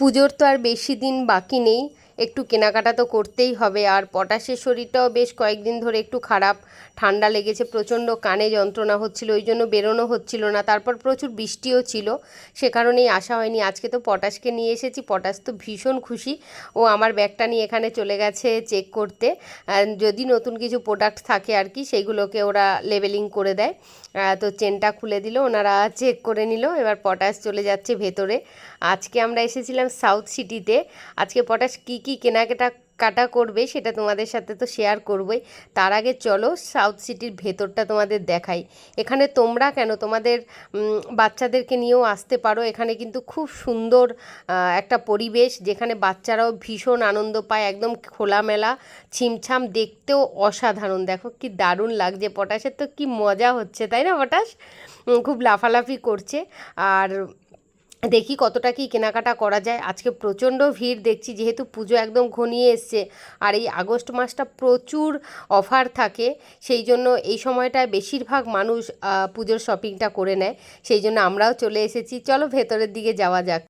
পুজোর তো আর বেশি দিন বাকি নেই, একটু কেনাকাটা তো করতেই হবে। আর পটাশের শরীরটাও বেশ কয়েকদিন ধরে একটু খারাপ, ঠান্ডা লেগেছে, প্রচণ্ড কানে যন্ত্রণা হচ্ছিল, ওই জন্য বেরোনো হচ্ছিল না। তারপর প্রচুর বৃষ্টিও ছিল, সে কারণেই আসা হয়নি। আজকে তো পটাশকে নিয়ে এসেছি, পটাশ তো ভীষণ খুশি। ও আমার ব্যাগটা নিয়ে এখানে চলে গেছে চেক করতে, যদি নতুন কিছু প্রোডাক্ট থাকে আর কি সেইগুলোকে ওরা লেবেলিং করে দেয়। তো চেনটা খুলে দিল, ওনারা চেক করে নিল। এবার পটাশ চলে যাচ্ছে ভেতরে। আজকে আমরা এসেছিলাম সাউথ সিটিতে। আজকে পটাশ কী কী কাটা করবে সেটা তোমাদের সাথে তো শেয়ার করবই। তার আগে চলো সাউথ সিটির ভেতরটা তোমাদের দেখাই। এখানে তোমরা কেন, তোমাদের বাচ্চাদেরকে নিয়েও আসতে পারো। এখানে কিন্তু খুব সুন্দর একটা পরিবেশ, যেখানে বাচ্চারাও ভীষণ আনন্দ পায়, একদম খোলামেলা, ছিমছাম, দেখতেও অসাধারণ। দেখো কি দারুণ লাগছে, পটাশের তো কি মজা হচ্ছে, তাই না? পটাশ খুব লাফালাফি করছে। আর দেখি কতটা কি কেনাকাটা করা যায়। আজকে প্রচণ্ড ভিড় দেখছি, যেহেতু পুজো একদম ঘনিয়ে এসছে। আর এই আগস্ট মাসটা প্রচুর অফার থাকে, সেই জন্য এই সময়টায় বেশিরভাগ মানুষ পুজোর শপিংটা করে নেয়। সেই জন্য আমরাও চলে এসেছি। চলো ভেতরের দিকে যাওয়া যাক।